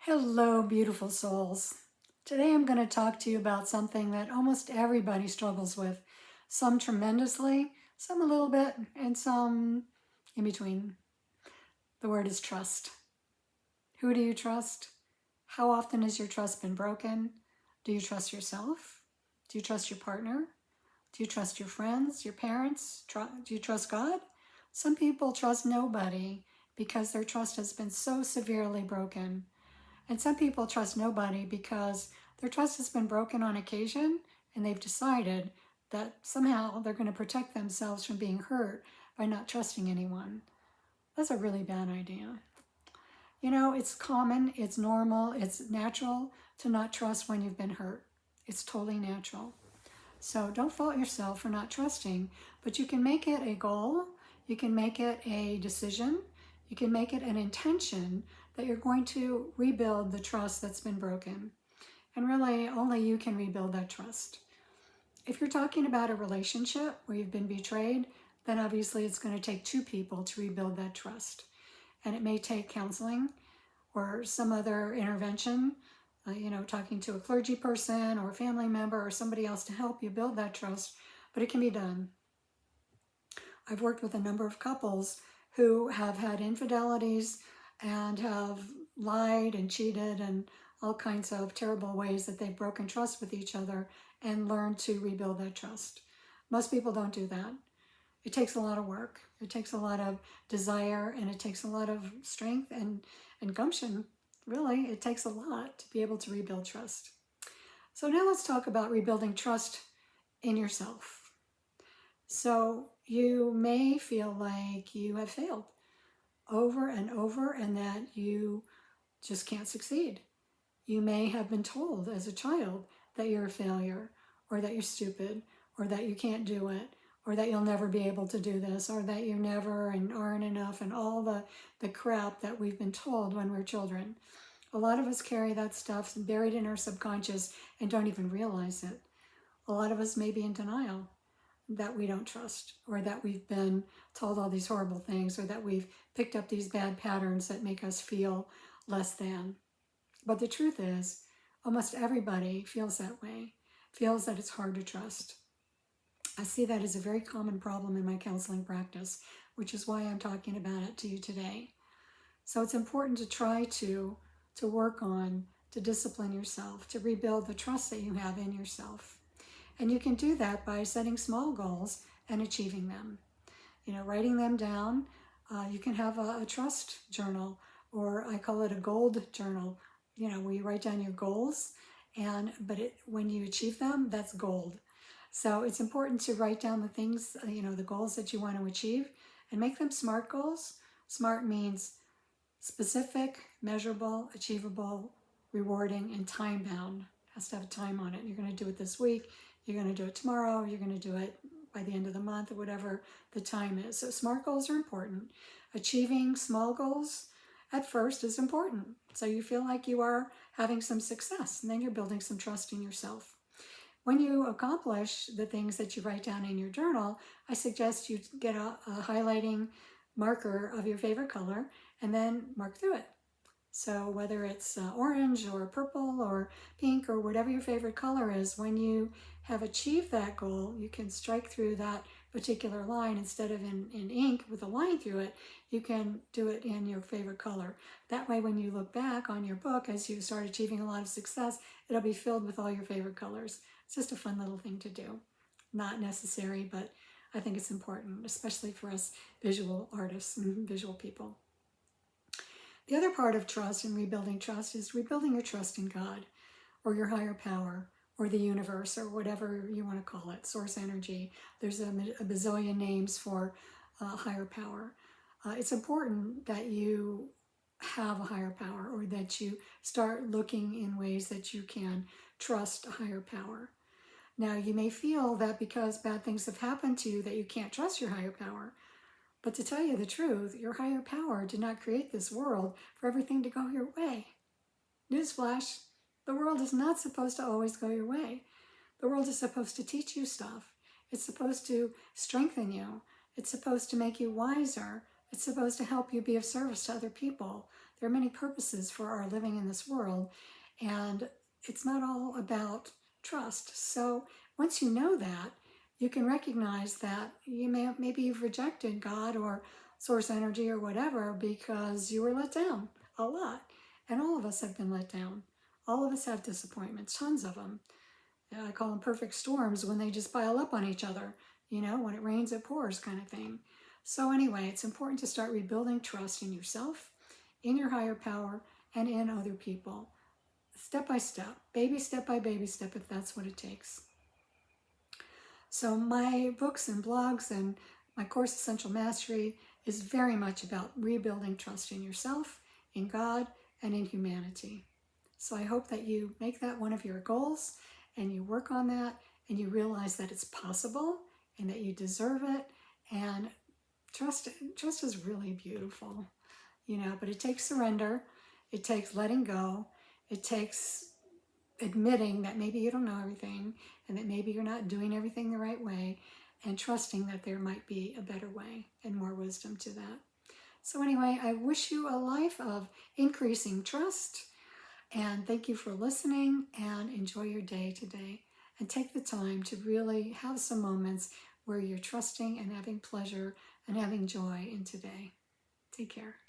Hello, beautiful souls. Today I'm going to talk to you about something that almost everybody struggles with. Some tremendously, some a little bit, and some in between. The word is trust. Who do you trust? How often has your trust been broken? Do you trust yourself? Do you trust your partner? Do you trust your friends, your parents? Do you trust God? Some people trust nobody because their trust has been so severely broken. And some people trust nobody because their trust has been broken on occasion and they've decided that somehow they're going to protect themselves from being hurt by not trusting anyone. That's a really bad idea. You know, it's common, it's normal, it's natural to not trust when you've been hurt. It's totally natural. So don't fault yourself for not trusting, but you can make it a goal, you can make it a decision, you can make it an intention that you're going to rebuild the trust that's been broken. And really, only you can rebuild that trust. If you're talking about a relationship where you've been betrayed, then obviously it's going to take two people to rebuild that trust. And it may take counseling or some other intervention, talking to a clergy person or a family member or somebody else to help you build that trust, but it can be done. I've worked with a number of couples who have had infidelities and have lied and cheated and all kinds of terrible ways that they've broken trust with each other and learned to rebuild that trust. Most people don't do that. It takes a lot of work. It takes a lot of desire and it takes a lot of strength and gumption. Really, it takes a lot to be able to rebuild trust. So now let's talk about rebuilding trust in yourself. So you may feel like you have failed over and over and that you just can't succeed. You may have been told as a child that you're a failure or that you're stupid or that you can't do it or that you'll never be able to do this or that you never and aren't enough and all the crap that we've been told when we're children. A lot of us carry that stuff buried in our subconscious and don't even realize it. A lot of us may be in denial that we don't trust or that we've been told all these horrible things or that we've picked up these bad patterns that make us feel less than. But the truth is, almost everybody feels that way, feels that it's hard to trust. I see that as a very common problem in my counseling practice, which is why I'm talking about it to you today. So it's important to try to work on, to discipline yourself, to rebuild the trust that you have in yourself. And you can do that by setting small goals and achieving them. Writing them down. You can have a trust journal, or I call it a gold journal. Where you write down your goals, but when you achieve them, that's gold. So it's important to write down the things, the goals that you want to achieve, and make them SMART goals. SMART means specific, measurable, achievable, rewarding, and time-bound. It has to have a time on it. You're going to do it this week, you're going to do it tomorrow, you're going to do it by the end of the month, or whatever the time is. So SMART goals are important. Achieving small goals at first is important. So you feel like you are having some success, and then you're building some trust in yourself. When you accomplish the things that you write down in your journal, I suggest you get a highlighting marker of your favorite color and then mark through it. So whether it's orange or purple or pink or whatever your favorite color is, when you have achieved that goal, you can strike through that particular line. Instead of in ink with a line through it, you can do it in your favorite color. That way, when you look back on your book, as you start achieving a lot of success, it'll be filled with all your favorite colors. It's just a fun little thing to do. Not necessary, but I think it's important, especially for us visual artists and visual people. The other part of trust and rebuilding trust is rebuilding your trust in God or your higher power or the universe or whatever you want to call it, source energy. There's a bazillion names for higher power. It's important that you have a higher power or that you start looking in ways that you can trust a higher power. Now, you may feel that because bad things have happened to you that you can't trust your higher power. But to tell you the truth, your higher power did not create this world for everything to go your way. Newsflash, the world is not supposed to always go your way. The world is supposed to teach you stuff. It's supposed to strengthen you. It's supposed to make you wiser. It's supposed to help you be of service to other people. There are many purposes for our living in this world, and it's not all about trust. So once you know that, you can recognize that maybe you've rejected God or source energy or whatever because you were let down a lot. And all of us have been let down. All of us have disappointments, tons of them. I call them perfect storms when they just pile up on each other. When it rains, it pours kind of thing. So anyway, it's important to start rebuilding trust in yourself, in your higher power, and in other people. Step by step, baby step by baby step, if that's what it takes. So my books and blogs and my course, Essential Mastery, is very much about rebuilding trust in yourself, in God, and in humanity. So I hope that you make that one of your goals and you work on that and you realize that it's possible and that you deserve it. And trust is really beautiful, but it takes surrender. It takes letting go. It takes admitting that maybe you don't know everything and that maybe you're not doing everything the right way, and trusting that there might be a better way and more wisdom to that. So anyway, I wish you a life of increasing trust, and thank you for listening, and enjoy your day today. And take the time to really have some moments where you're trusting and having pleasure and having joy in today. Take care.